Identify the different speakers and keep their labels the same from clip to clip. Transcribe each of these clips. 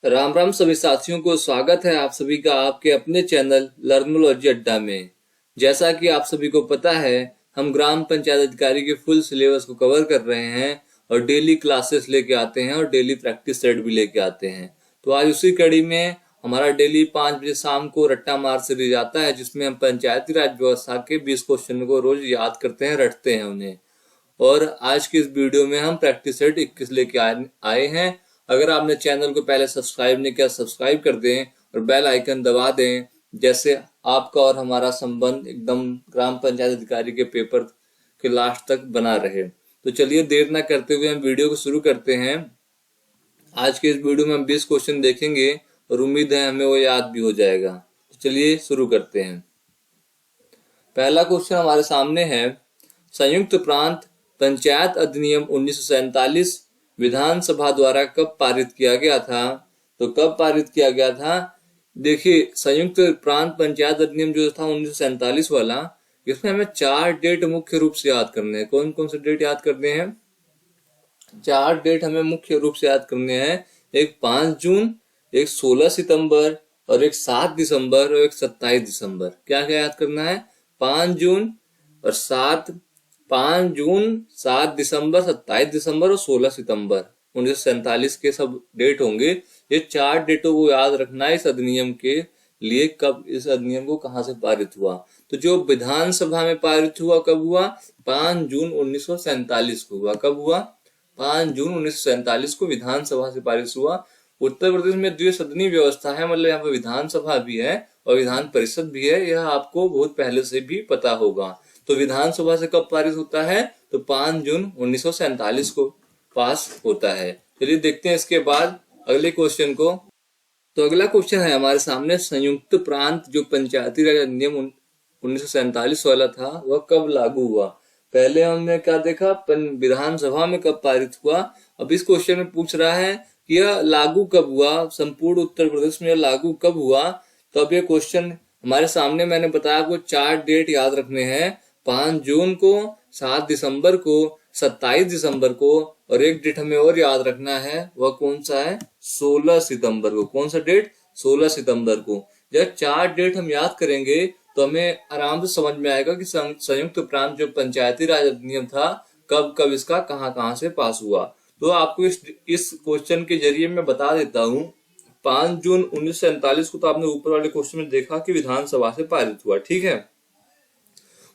Speaker 1: राम राम सभी साथियों को स्वागत है आप सभी का आपके अपने चैनल लर्नोलॉजी अड्डा में। जैसा कि आप सभी को पता है, हम ग्राम पंचायत अधिकारी के फुल सिलेबस को कवर कर रहे हैं और डेली क्लासेस लेके आते हैं और डेली प्रैक्टिस सेट भी लेके आते हैं। तो आज उसी कड़ी में हमारा डेली 5 बजे शाम को रट्टा मार सीरीज आता है, जिसमें हम पंचायती राज व्यवस्था के 20 क्वेश्चन को रोज याद करते हैं, रटते हैं उन्हें। और आज की इस वीडियो में हम प्रैक्टिस सेट 21 लेके आए हैं। अगर आपने चैनल को पहले सब्सक्राइब नहीं किया, सब्सक्राइब कर दें और बेल आइकन दबा दें, जैसे आपका और हमारा संबंध एकदम ग्राम पंचायत अधिकारी के पेपर के लास्ट तक बना रहे। तो चलिए देर न करते हुए हम वीडियो को शुरू करते हैं। आज के इस वीडियो में हम 20 क्वेश्चन देखेंगे और उम्मीद है हमें वो याद भी हो जाएगा। तो चलिए शुरू करते हैं। पहला क्वेश्चन हमारे सामने है, संयुक्त प्रांत पंचायत अधिनियम 1947 विधानसभा द्वारा कब पारित किया गया था? तो कब पारित किया गया था? देखिए, संयुक्त प्रांत पंचायत अधिनियम जो था 1947 वाला, इसमें हमें 4 डेट मुख्य रूप से याद करने हैं। कौन कौन से डेट याद करने हैं? 4 डेट हमें मुख्य रूप से याद करने हैं। एक 5 जून, एक 16 सितंबर और एक 7 दिसंबर और एक 27 दिसंबर। क्या क्या याद करना है? 5 जून और 7 दिसंबर, 27 दिसंबर और 16 सितंबर 1947 के सब डेट होंगे। ये 4 डेटों को याद रखना है इस अधिनियम के लिए, कब इस अधिनियम को कहां से पारित हुआ। तो जो विधानसभा में पारित हुआ कब हुआ? 5 जून 1947 को हुआ। कब हुआ? 5 जून 1947 को विधानसभा से पारित हुआ। उत्तर प्रदेश में द्विसदनी व्यवस्था है, मतलब यहाँ पर विधानसभा भी है और विधान परिषद भी है। यह आपको बहुत पहले से भी पता होगा। तो विधानसभा से कब पारित होता है? तो 5 जून 1947 को पास होता है। चलिए देखते हैं इसके बाद अगले क्वेश्चन को। तो अगला क्वेश्चन है हमारे सामने, संयुक्त प्रांत जो पंचायती राज अधिनियम 1947 वाला था वह कब लागू हुआ? पहले हमने क्या देखा, विधानसभा में कब पारित हुआ। अब इस क्वेश्चन में पूछ रहा है कि यह लागू कब हुआ, संपूर्ण उत्तर प्रदेश में लागू कब हुआ। तो अब ये क्वेश्चन हमारे सामने, मैंने बताया आपको 4 डेट याद रखने हैं। 5 जून को, 7 दिसंबर को, 27 दिसंबर को और एक डेट हमें और याद रखना है, वह कौन सा है? 16 सितंबर को। कौन सा डेट? 16 सितंबर को। जब 4 डेट हम याद करेंगे तो हमें आराम से समझ में आएगा कि संयुक्त प्रांत जो पंचायती राज अधिनियम था कब कब इसका कहां से पास हुआ। तो आपको इस क्वेश्चन के जरिए मैं बता देता हूँ। 5 जून 1947 को तो आपने ऊपर वाले क्वेश्चन में देखा कि विधानसभा से पारित हुआ, ठीक है।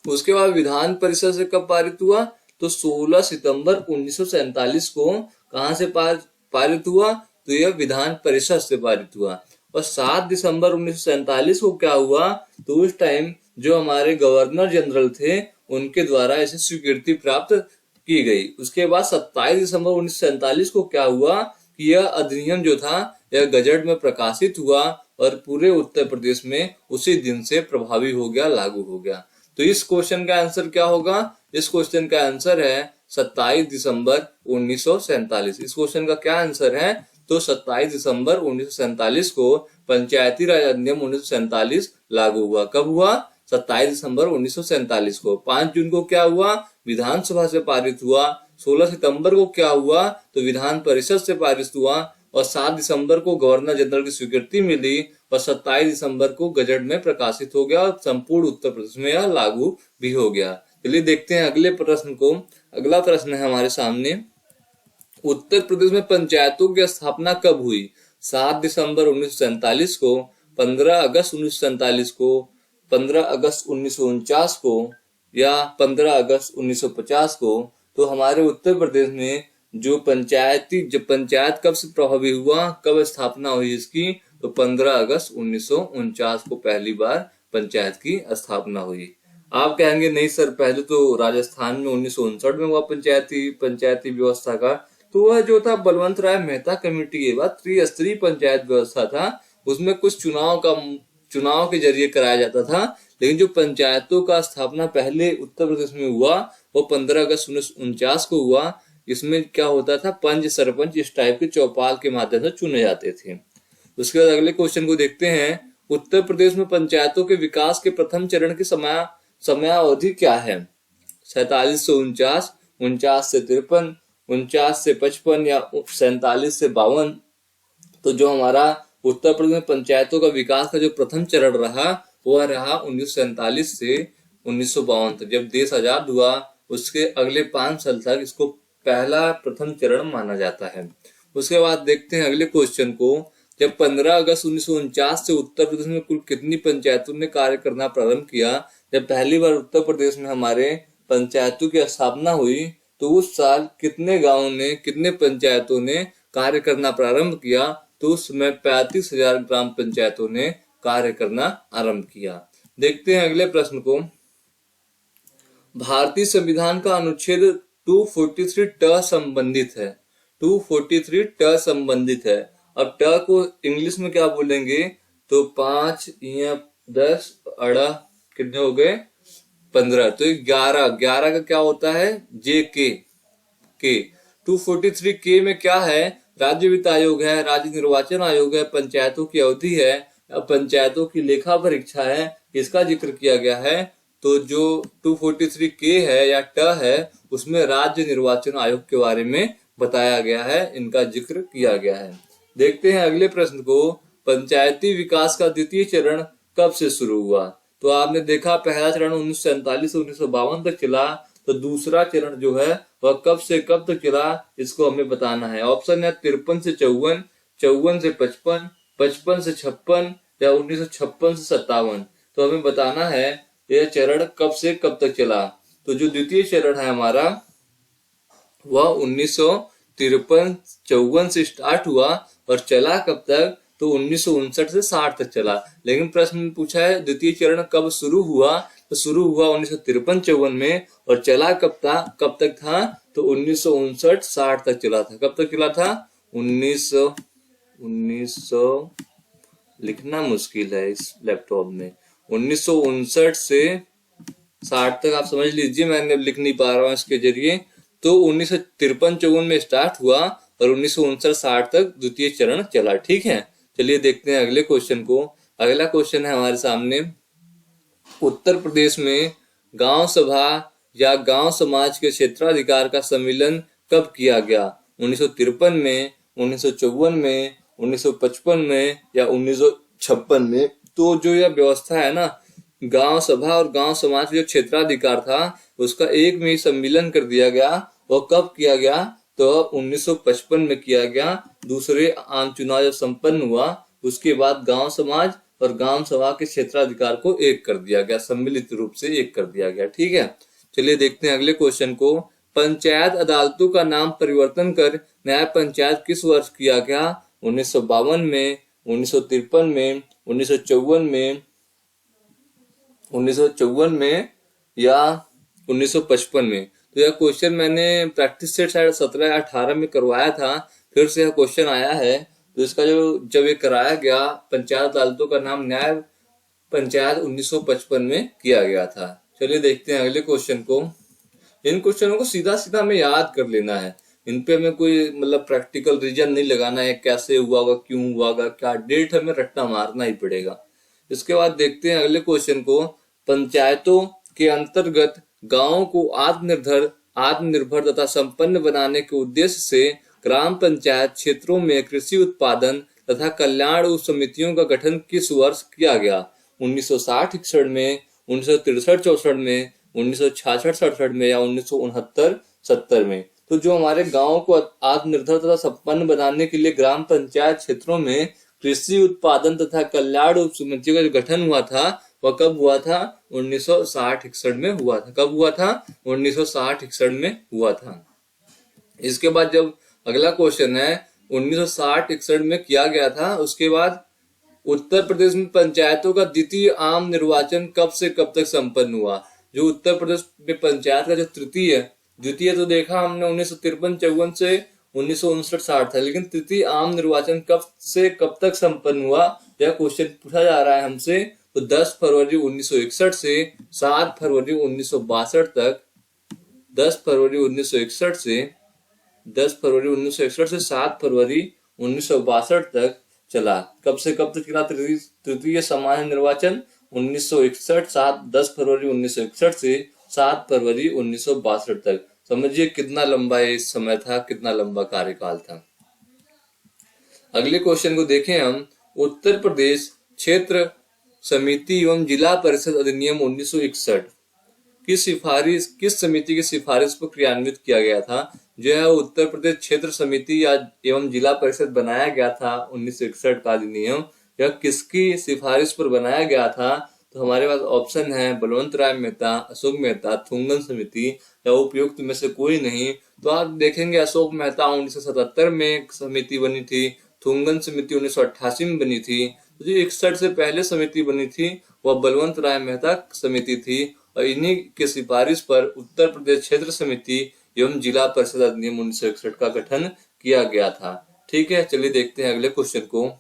Speaker 1: उसके बाद विधान परिषद से कब पारित हुआ? तो 16 सितंबर 1947 को कहां से पारित हुआ? तो यह विधान परिषद से पारित हुआ। और 7 दिसंबर 1947 को क्या हुआ? तो उस टाइम जो हमारे गवर्नर जनरल थे उनके द्वारा इसे स्वीकृति प्राप्त की गई। उसके बाद 27 दिसंबर 1947 को क्या हुआ कि यह अधिनियम जो था यह गजट में प्रकाशित हुआ और पूरे उत्तर प्रदेश में उसी दिन से प्रभावी हो गया, लागू हो गया। तो इस क्वेश्चन का आंसर क्या होगा? इस क्वेश्चन का आंसर है 27 दिसंबर 1947। इस क्वेश्चन का क्या आंसर है? तो 27 दिसंबर 1947 को पंचायती राज अधिनियम 1947 लागू हुआ। कब हुआ? 27 दिसंबर 1947 को। 5 जून को क्या हुआ? विधानसभा से पारित हुआ। 16 सितंबर को क्या हुआ? तो विधान परिषद से पारित हुआ। और 7 दिसंबर को गवर्नर जनरल की स्वीकृति मिली और 27 दिसंबर को गजट में प्रकाशित हो गया और संपूर्ण उत्तर प्रदेश में यह लागू भी हो गया। चलिए देखते हैं अगले प्रश्न को। अगला प्रश्न है हमारे सामने, उत्तर प्रदेश में पंचायतों की स्थापना कब हुई? 7 दिसंबर 1947 को, 15 अगस्त 1947 को, 15 अगस्त 1949 को या 15 अगस्त 1950 को। तो हमारे उत्तर प्रदेश में जो पंचायत कब से प्रभावी हुआ, कब स्थापना हुई इसकी? तो 15 अगस्त 1949 को पहली बार पंचायत की स्थापना हुई। आप कहेंगे नहीं सर, पहले तो राजस्थान में 1959 में हुआ पंचायती व्यवस्था का। तो वह जो था बलवंत राय मेहता कमेटी के बाद त्रिस्तरीय पंचायत व्यवस्था था। उसमें कुछ चुनाव के जरिए कराया जाता था। लेकिन जो पंचायतों का स्थापना पहले उत्तर प्रदेश में हुआ वो 15 अगस्त 1949 को हुआ। इसमें क्या होता था, पंच सरपंच इस टाइप के चौपाल के माध्यम से चुने जाते थे। उसके बाद अगले क्वेश्चन को देखते हैं, उत्तर प्रदेश में पंचायतों के विकास के प्रथम चरण की समयावधि क्या है? 47 से 49, 49 से 53, 49 से 55 या 47 से 52, तो जो हमारा उत्तर प्रदेश में पंचायतों का विकास का जो प्रथम चरण रहा वह रहा 1947 से 1952 तक। जब देश आजाद हुआ उसके अगले 5 साल तक इसको पहला प्रथम चरण माना जाता है। उसके बाद देखते हैं अगले क्वेश्चन को। जब 15 अगस्त 1949 से उत्तर प्रदेश में कुल कितनी पंचायतों ने कार्य करना प्रारंभ किया? जब पहली बार उत्तर प्रदेश में हमारे पंचायतों की स्थापना हुई तो उस साल कितने गांवों ने, कितने पंचायतों ने कार्य करना प्रारंभ किया? तो उस समय 35,000 ग्राम पंचायतों ने कार्य करना आरंभ किया। देखते हैं अगले प्रश्न को। भारतीय संविधान का अनुच्छेद 243 ट संबंधित है। 243 ट संबंधित है। अब ट को इंग्लिश में क्या बोलेंगे? तो 5 या 10 अड़ा कितने हो गए? 15। तो 11 का क्या होता है? जे के। 243 के में क्या है? राज्य वित्त आयोग है, राज्य निर्वाचन आयोग है, पंचायतों की अवधि है, पंचायतों की लेखा परीक्षा है, इसका जिक्र किया गया है। तो जो 243 के है या ट है उसमें राज्य निर्वाचन आयोग के बारे में बताया गया है, इनका जिक्र किया गया है। देखते हैं अगले प्रश्न को। पंचायती विकास का द्वितीय चरण कब से शुरू हुआ? तो आपने देखा पहला चरण 1947 से 1952 तक चला, तो दूसरा चरण जो है वह कब से कब तक चला इसको हमें बताना है। ऑप्शन है 53 से 54, 54 से 55, 55 से 56 या 1956 से 57। तो हमें बताना है यह चरण कब से कब तक चला। तो जो द्वितीय चरण है हमारा वह 1953-54 से स्टार्ट हुआ और चला कब तक? तो 1959 से 60 तक चला। लेकिन प्रश्न में पूछा है द्वितीय चरण कब शुरू हुआ? तो शुरू हुआ 1953-54 में और चला कब तक था? तो 1959-60 तक चला था। कब तक चला था? 1900 लिखना मुश्किल है इस लैपटॉप में। 1959 से 60 तक आप समझ लीजिए, मैंने लिख नहीं पा रहा हूँ इसके जरिए। तो 1953-54 में स्टार्ट हुआ और 1959-60 तक द्वितीय चरण चला। ठीक है, चलिए देखते हैं अगले क्वेश्चन को। अगला क्वेश्चन है हमारे सामने, उत्तर प्रदेश में गांव सभा या गांव समाज के क्षेत्राधिकार का सम्मेलन कब किया गया? 1953 में, 1954 में, 1955 में या 1956 में? तो जो यह व्यवस्था है ना, गांव सभा और गांव समाज का जो क्षेत्राधिकार था उसका एक में ही सम्मेलन कर दिया गया। और कब किया गया? तो 1955 में किया गया। दूसरे आम चुनाव जब संपन्न हुआ उसके बाद गांव समाज और गांव सभा के क्षेत्राधिकार को एक कर दिया गया, सम्मिलित रूप से एक कर दिया गया। ठीक है, चलिए देखते हैं अगले क्वेश्चन को। पंचायत अदालतों का नाम परिवर्तन कर न्याय पंचायत किस वर्ष किया गया? 1952 में, 1953 में, 1954 में, 1954 में या 1955 में? तो यह क्वेश्चन मैंने प्रैक्टिस सेट शायद 17 या 18 में करवाया था, फिर से यह क्वेश्चन आया है। तो इसका जब ये कराया गया, पंचायत अदालतों का नाम न्याय पंचायत 1955 में किया गया था। चलिए देखते हैं अगले क्वेश्चन को। इन क्वेश्चनों को सीधा सीधा हमें याद कर लेना है, इन पे हमें कोई मतलब प्रैक्टिकल रीजन नहीं लगाना है, कैसे हुआ होगा, क्यों हुआ होगा, क्या डेट, हमें रट्टा मारना ही पड़ेगा। इसके बाद देखते हैं अगले क्वेश्चन को। पंचायतों के अंतर्गत गांवों को आत्मनिर्भर तथा संपन्न बनाने के उद्देश्य से ग्राम पंचायत क्षेत्रों में कृषि उत्पादन तथा कल्याण उप समितियों का गठन किस वर्ष किया गया? 1960-61 में, 1963-64 में, 1966-67 में या 1969-70 में? तो जो हमारे गांव को आत्मनिर्भर तथा संपन्न बनाने के लिए ग्राम पंचायत क्षेत्रों में कृषि उत्पादन तथा कल्याण उप समितियों का जो गठन हुआ था वह कब हुआ था? 1960-61 में हुआ था। कब हुआ था? 1960-61 में हुआ था। इसके बाद जब अगला क्वेश्चन है 1960-61 में किया गया था, उसके बाद उत्तर प्रदेश में पंचायतों का द्वितीय आम निर्वाचन कब से कब तक संपन्न हुआ? जो उत्तर प्रदेश में पंचायत का जो द्वितीय तो देखा हमने 1953-54 से 1959-60 था, लेकिन तृतीय आम निर्वाचन कब से कब तक संपन्न हुआ यह क्वेश्चन पूछा जा रहा है हमसे। तो 10 फरवरी 1961 से 7 फरवरी 1962 तक, 10 फरवरी 1961 से 7 फरवरी 1962 तक चला। कब से कब तक चला तृतीय सामान्य निर्वाचन? 1961, 10 फरवरी 1961 से 7 फरवरी 1962 तक। समझिए कितना लंबा ये समय था, कितना लंबा कार्यकाल था। अगले क्वेश्चन को देखें हम। उत्तर प्रदेश क्षेत्र समिति एवं जिला परिषद अधिनियम 1961 किस समिति की सिफारिश पर क्रियान्वित किया गया था? जो है उत्तर प्रदेश क्षेत्र समिति या एवं जिला परिषद बनाया गया था 1961 का अधिनियम, यह किसकी सिफारिश पर बनाया गया था? तो हमारे पास ऑप्शन है बलवंत राय मेहता, अशोक मेहता, थुंगन समिति या उपयुक्त में से कोई नहीं। तो आप देखेंगे अशोक मेहता 1977 में समिति बनी थी, थुंगन समिति 1988 में बनी थी। तो जो 61 से पहले समिति बनी थी वह बलवंत राय मेहता समिति थी और इन्हीं की सिफारिश पर उत्तर प्रदेश क्षेत्र समिति एवं जिला परिषद अधिनियम 1961 का गठन किया गया था। ठीक है, चलिए देखते हैं अगले क्वेश्चन को।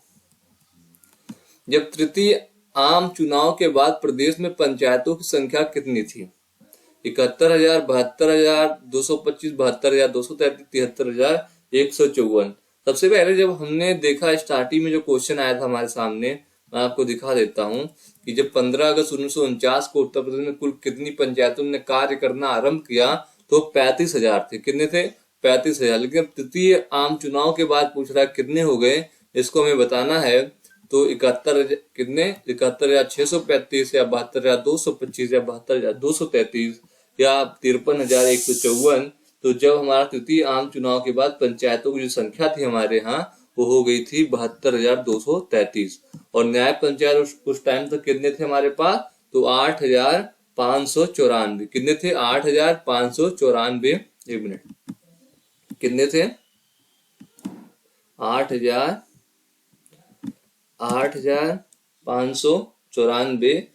Speaker 1: जब तृतीय आम चुनाव के बाद प्रदेश में पंचायतों की संख्या कितनी थी? 71,000, 72,000, 225, 72,000, 233, 73,154। सबसे पहले जब हमने देखा स्टार्टिंग में जो क्वेश्चन आया था हमारे सामने, मैं आपको दिखा देता हूं कि जब 15 अगस्त 1949 को उत्तर प्रदेश में कुल कितनी पंचायतों ने कार्य करना आरंभ किया तो 35,000 थे। कितने थे? 35,000। लेकिन तृतीय आम चुनाव के बाद पूछ रहा है कितने हो गए, इसको हमें बताना है। तो 71,635 या 72,225 या 72,233 या 53,154। तो जब हमारा तृतीय आम चुनाव के बाद पंचायतों की जो संख्या थी हमारे यहाँ वो हो गई थी 72,233। और न्याय पंचायत उस टाइम तक कितने थे हमारे पास? तो 8,594। कितने थे? 8,594। एक मिनट, कितने थे? 8,594।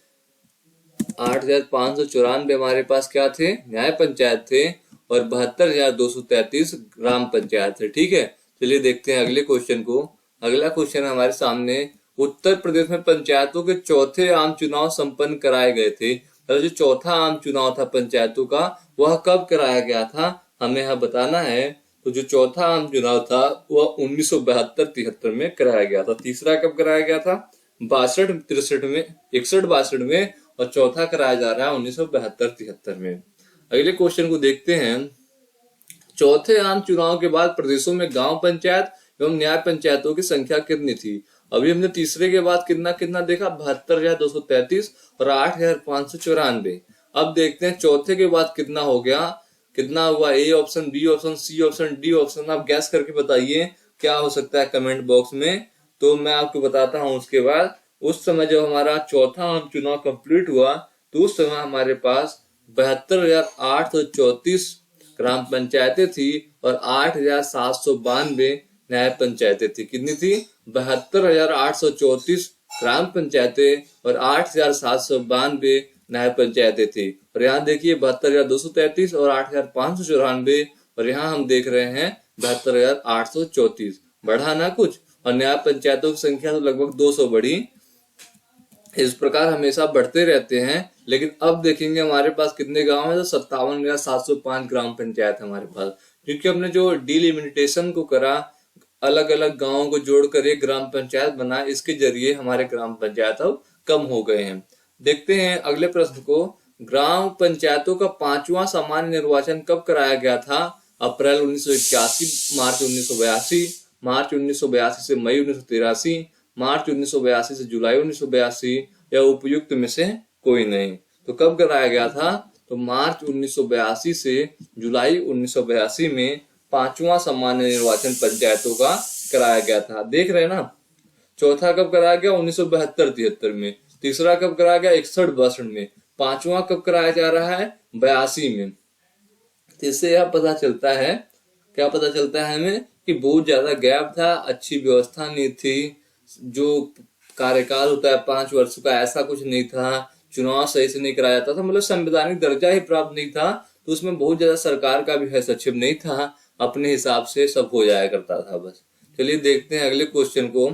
Speaker 1: 8,594 हमारे पास क्या थे? न्याय पंचायत थे और 72,233 ग्राम पंचायत थे। ठीक है, चलिए देखते हैं अगले क्वेश्चन को। अगला क्वेश्चन हमारे सामने, उत्तर प्रदेश में पंचायतों के चौथे आम चुनाव संपन्न कराए गए थे। तो जो चौथा आम चुनाव था पंचायतों का वह कब कराया गया था हमें यहाँ बताना है। तो जो चौथा आम चुनाव था वह 1972-73 में कराया गया था। तीसरा कब कराया गया था? 62-63 में, 61-62 में, और चौथा कराया जा रहा है 1972-73 में। अगले क्वेश्चन को देखते हैं। चौथे आम चुनाव के बाद प्रदेशों में गांव पंचायत एवं न्याय पंचायतों की संख्या कितनी थी? अभी हमने तीसरे के बाद कितना कितना देखा? 72,233 और 8,594। अब देखते हैं चौथे के बाद कितना हो गया, कितना हुआ? A option, B option, C option, D option. आप गैस करके बताइए क्या हो सकता है कमेंट बॉक्स में। तो मैं आपको बताता हूं। उसके बाद उस समय जब हमारा चौथा आम चुनाव कंप्लीट हुआ तो उस समय हमारे पास 72,834 ग्राम पंचायतें थी और 8,792 न्याय पंचायतें थी। कितनी थी? 72,834 ग्राम पंचायतें और 8,792 न्याय पंचायतें थी। और यहाँ देखिए 72,233 और 8,594, और यहाँ हम देख रहे हैं 72,834। बढ़ा ना कुछ? और न्याय पंचायतों की संख्या तो लगभग 200 बढ़ी। इस प्रकार हमेशा बढ़ते रहते हैं। लेकिन अब देखेंगे हमारे पास कितने गांव हैं? तो 57,705 ग्राम पंचायत हमारे पास, क्योंकि हमने जो डिलिमिटेशन को करा, अलग अलग गांवों को जोड़कर एक ग्राम पंचायत बना, इसके जरिए हमारे ग्राम पंचायत अब कम हो गए हैं। देखते हैं अगले प्रश्न को। ग्राम पंचायतों का 5वां सामान्य निर्वाचन कब कराया गया था? अप्रैल 1981, मार्च 1982, मार्च 1982 से मई 1983, मार्च 1982 से जुलाई 1982, या उपयुक्त में से कोई नहीं। तो कब कराया गया था? तो मार्च 1982 से जुलाई 1982 में 5वां सामान्य निर्वाचन पंचायतों का कराया गया था। देख रहे हैं ना? चौथा कब कराया गया? 1972-73 में। तीसरा कब कराया गया? 61-62 में। 5वां कब कराया जा रहा है? 82 में। इससे यह पता चलता है, क्या पता चलता है हमें? कि बहुत ज्यादा गैप था, अच्छी व्यवस्था नहीं थी, जो कार्यकाल होता है 5 वर्ष का ऐसा कुछ नहीं था, चुनाव सही से नहीं कराया जाता था, मतलब संवैधानिक दर्जा ही प्राप्त नहीं था। तो उसमें बहुत ज्यादा सरकार का भी हस्तक्षेप नहीं था, अपने हिसाब से सब हो जाया करता था बस। चलिए देखते हैं अगले क्वेश्चन को।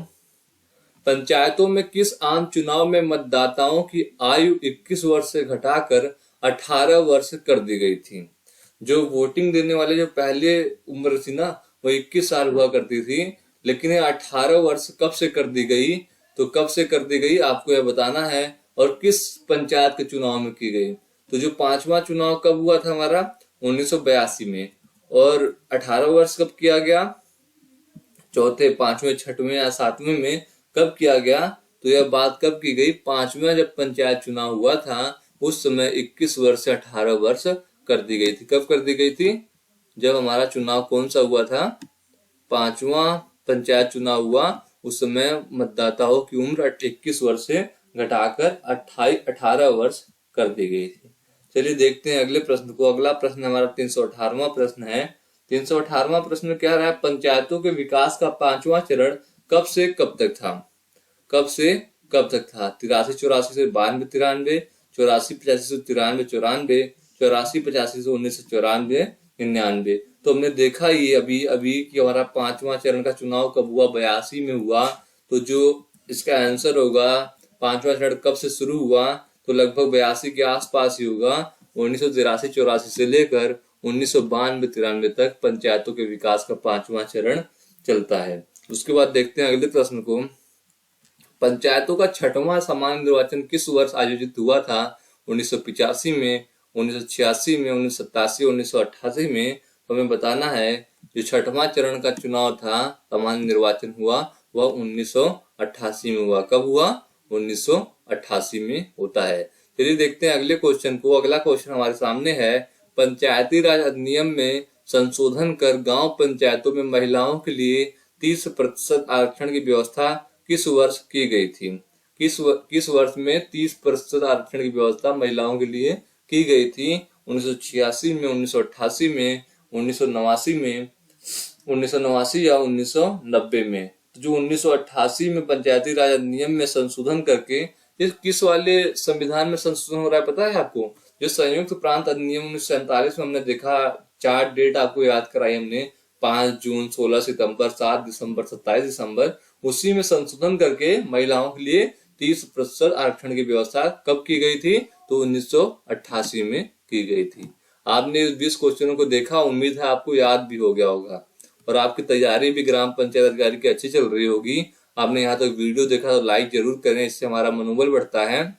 Speaker 1: पंचायतों में किस आम चुनाव में मतदाताओं की आयु 21 वर्ष से घटाकर 18 वर्ष कर दी गई थी? जो वोटिंग देने वाले जो पहले उम्र थी ना वो 21 साल हुआ करती थी, लेकिन 18 वर्ष कब से कर दी गई? तो कब से कर दी गई आपको यह बताना है, और किस पंचायत के चुनाव में की गई। तो जो 5वां चुनाव कब हुआ था हमारा? 1982 में। और 18 वर्ष कब किया गया? चौथे, पांचवें, छठवें या सातवें में कब किया गया? तो यह बात कब की गई? पांचवें जब पंचायत चुनाव हुआ था उस समय 21 वर्ष से 18 वर्ष कर दी गई थी। कब कर दी गई थी? जब हमारा चुनाव कौन सा हुआ था? पांचवा पंचायत चुनाव हुआ, उस समय मतदाताओं की उम्र 21 वर्ष से घटाकर 18 वर्ष कर दी गई थी। चलिए देखते हैं अगले प्रश्न को। अगला प्रश्न हमारा 318वां प्रश्न है। 318वां प्रश्न क्या रहा है? पंचायतों के विकास का 5वां चरण कब से कब तक था? कब से कब तक था? 83-84 से 92-93, 84-85 से 93-94, 84-85 से 1994-99। तो हमने देखा ये अभी अभी कि हमारा 5वां चरण का चुनाव कब हुआ? 82 में हुआ। तो जो इसका आंसर होगा 5वां चरण कब से शुरू हुआ? तो लगभग 82 के आसपास ही होगा। 1983-84 से लेकर 1992-93 तक पंचायतों के विकास का 5वां चरण चलता है। उसके बाद देखते हैं अगले प्रश्न को। पंचायतों का 6वां सामान्य निर्वाचन किस वर्ष आयोजित हुआ था? 1985 में, 1986 में, 1987, 1988 में। तो हमें बताना है जो 6वां चरण का चुनाव था, सामान्य निर्वाचन हुआ, वह 1988 में हुआ। कब हुआ? 1988 में होता है। चलिए देखते हैं अगले क्वेश्चन को। अगला क्वेश्चन हमारे सामने है, पंचायती राज अधिनियम में संशोधन कर गांव पंचायतों में महिलाओं के लिए 30% आरक्षण की व्यवस्था किस वर्ष की गई थी? किस वर्ष में 30% आरक्षण की व्यवस्था महिलाओं के लिए की गई थी? 1986 में, 1988 में, 1989 में, 1989 या 1990 में? तो जो 1988 में पंचायती राज अधिनियम में संशोधन करके, ये किस वाले संविधान में संशोधन हो रहा है पता है आपको? जो संयुक्त प्रांत अधिनियम 1947 में हमने देखा, 4 डेट आपको याद कराई हमने, 5 जून, 16 सितंबर, 7 दिसंबर, 27 दिसंबर। उसी में संशोधन करके महिलाओं के लिए 30% आरक्षण की व्यवस्था कब की गई थी? तो 1988 में की गई थी। आपने 20 क्वेश्चनों को देखा, उम्मीद है आपको याद भी हो गया होगा और आपकी तैयारी भी ग्राम पंचायत अधिकारी की अच्छी चल रही होगी। आपने यहाँ तक वीडियो देखा तो लाइक जरूर करें, इससे हमारा मनोबल बढ़ता है।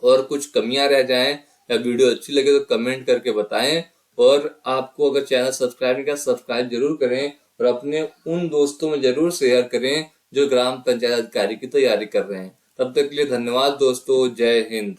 Speaker 1: और कुछ कमियां रह जाएं या वीडियो अच्छी लगे तो कमेंट करके बताएं। और आपको अगर चैनल सब्सक्राइब नहीं किया, सब्सक्राइब जरूर करें और अपने उन दोस्तों में जरूर शेयर करें जो ग्राम पंचायत अधिकारी की तैयारी कर रहे हैं। तब तक के लिए धन्यवाद दोस्तों। जय हिंद।